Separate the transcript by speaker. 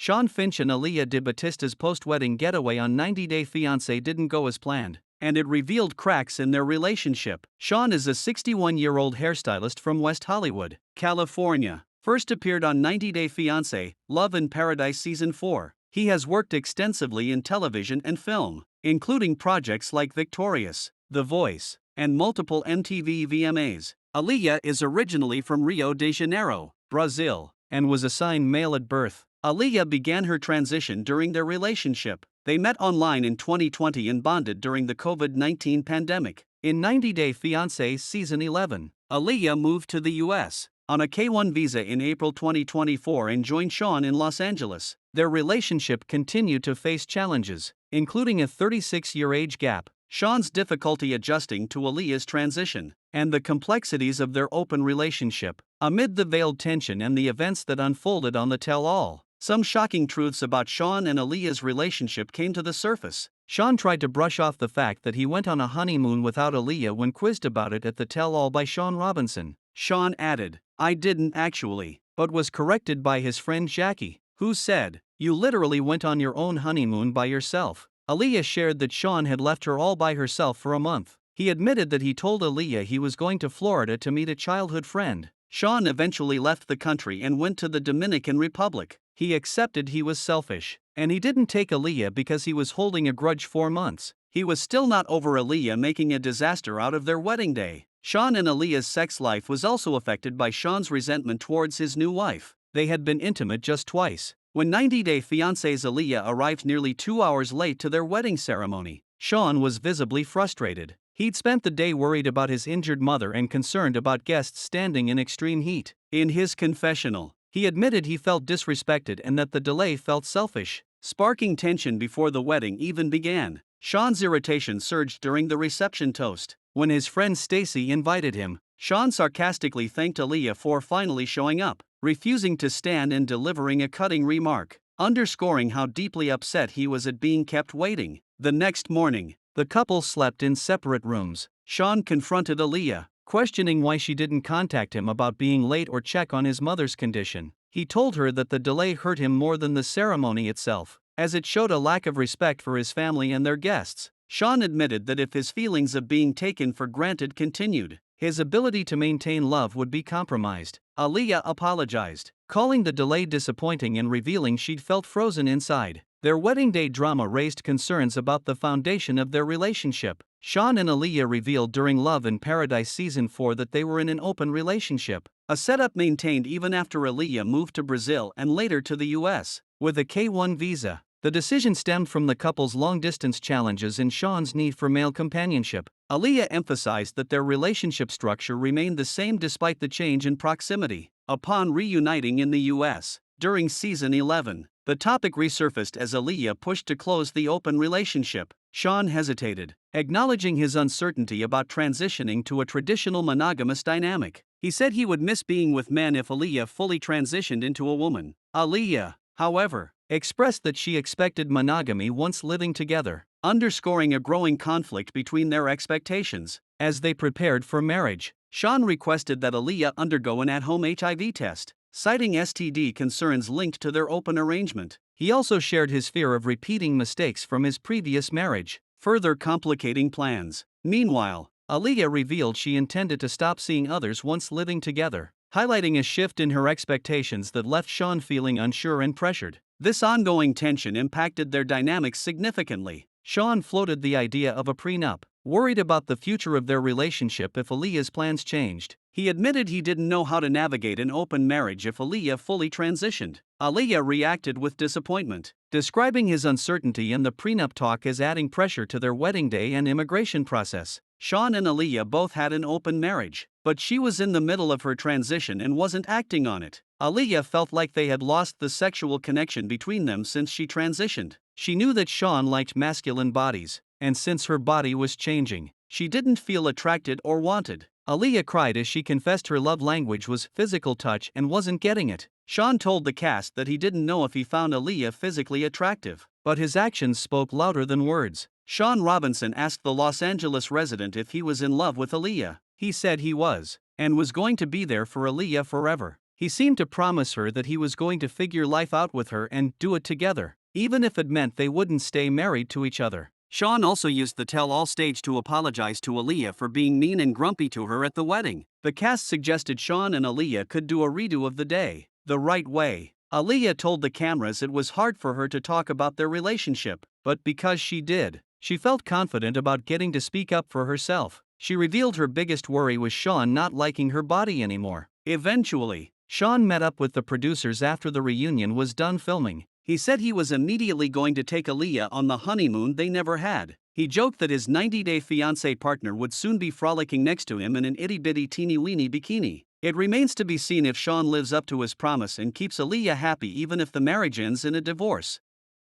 Speaker 1: Shawn Finch and Aliyah de Batista's post-wedding getaway on 90 Day Fiancé didn't go as planned, and it revealed cracks in their relationship. Shawn is a 61-year-old hairstylist from West Hollywood, California. First appeared on 90 Day Fiancé, Love in Paradise Season 4. He has worked extensively in television and film, including projects like Victorious, The Voice, and multiple MTV VMAs. Aliyah is originally from Rio de Janeiro, Brazil, and was assigned male at birth. Aliyah began her transition during their relationship. They met online in 2020 and bonded during the COVID-19 pandemic. In 90 Day Fiancé Season 11, Aliyah moved to the U.S. on a K-1 visa in April 2024 and joined Shawn in Los Angeles. Their relationship continued to face challenges, including a 36-year age gap, Shawn's difficulty adjusting to Aliyah's transition, and the complexities of their open relationship. Amid the veiled tension and the events that unfolded on the tell-all, some shocking truths about Shawn and Aliyah's relationship came to the surface. Shawn tried to brush off the fact that he went on a honeymoon without Aliyah when quizzed about it at the tell-all by Shawn Robinson. Shawn added, "I didn't actually," but was corrected by his friend Jackie, who said, "You literally went on your own honeymoon by yourself." Aliyah shared that Shawn had left her all by herself for a month. He admitted that he told Aliyah he was going to Florida to meet a childhood friend. Shawn eventually left the country and went to the Dominican Republic. He accepted he was selfish, and he didn't take Aliyah because he was holding a grudge 4 months. He was still not over Aliyah making a disaster out of their wedding day. Shawn and Aliyah's sex life was also affected by Shawn's resentment towards his new wife. They had been intimate just twice. When 90 Day Fiancé's Aliyah arrived nearly 2 hours late to their wedding ceremony, Shawn was visibly frustrated. He'd spent the day worried about his injured mother and concerned about guests standing in extreme heat. In his confessional, he admitted he felt disrespected and that the delay felt selfish, sparking tension before the wedding even began. Shawn's irritation surged during the reception toast. When his friend Stacy invited him, Shawn sarcastically thanked Aliyah for finally showing up, refusing to stand and delivering a cutting remark, underscoring how deeply upset he was at being kept waiting. The next morning, the couple slept in separate rooms. Shawn confronted Aliyah, questioning why she didn't contact him about being late or check on his mother's condition. He told her that the delay hurt him more than the ceremony itself, as it showed a lack of respect for his family and their guests. Shawn admitted that if his feelings of being taken for granted continued, his ability to maintain love would be compromised. Aliyah apologized, calling the delay disappointing and revealing she'd felt frozen inside. Their wedding day drama raised concerns about the foundation of their relationship. Shawn and Aliyah revealed during Love in Paradise Season 4 that they were in an open relationship, a setup maintained even after Aliyah moved to Brazil and later to the US with a K-1 visa. The decision stemmed from the couple's long-distance challenges and Shawn's need for male companionship. Aliyah emphasized that their relationship structure remained the same despite the change in proximity. Upon reuniting in the US, during Season 11, the topic resurfaced as Aliyah pushed to close the open relationship. Shawn hesitated, acknowledging his uncertainty about transitioning to a traditional monogamous dynamic. He said he would miss being with men if Aliyah fully transitioned into a woman. Aliyah, however, expressed that she expected monogamy once living together, underscoring a growing conflict between their expectations. As they prepared for marriage, Shawn requested that Aliyah undergo an at-home HIV test, citing STD concerns linked to their open arrangement. He also shared his fear of repeating mistakes from his previous marriage, further complicating plans. Meanwhile, Aliyah revealed she intended to stop seeing others once living together, highlighting a shift in her expectations that left Shawn feeling unsure and pressured. This ongoing tension impacted their dynamics significantly. Shawn floated the idea of a prenup, worried about the future of their relationship if Aliyah's plans changed. He admitted he didn't know how to navigate an open marriage if Aliyah fully transitioned. Aliyah reacted with disappointment, describing his uncertainty and the prenup talk as adding pressure to their wedding day and immigration process. Shawn and Aliyah both had an open marriage, but she was in the middle of her transition and wasn't acting on it. Aliyah felt like they had lost the sexual connection between them since she transitioned. She knew that Shawn liked masculine bodies, and since her body was changing, she didn't feel attracted or wanted. Aliyah cried as she confessed her love language was physical touch and wasn't getting it. Shawn told the cast that he didn't know if he found Aliyah physically attractive, but his actions spoke louder than words. Shawn Robinson asked the Los Angeles resident if he was in love with Aliyah. He said he was, and was going to be there for Aliyah forever. He seemed to promise her that he was going to figure life out with her and do it together, even if it meant they wouldn't stay married to each other. Shawn also used the tell-all stage to apologize to Alliya for being mean and grumpy to her at the wedding. The cast suggested Shawn and Alliya could do a redo of the day, the right way. Alliya told the cameras it was hard for her to talk about their relationship, but because she did, she felt confident about getting to speak up for herself. She revealed her biggest worry was Shawn not liking her body anymore. Eventually, Shawn met up with the producers after the reunion was done filming. He said he was immediately going to take Alliya on the honeymoon they never had. He joked that his 90-day fiancé partner would soon be frolicking next to him in an itty-bitty teeny-weeny bikini. It remains to be seen if Shawn lives up to his promise and keeps Alliya happy even if the marriage ends in a divorce.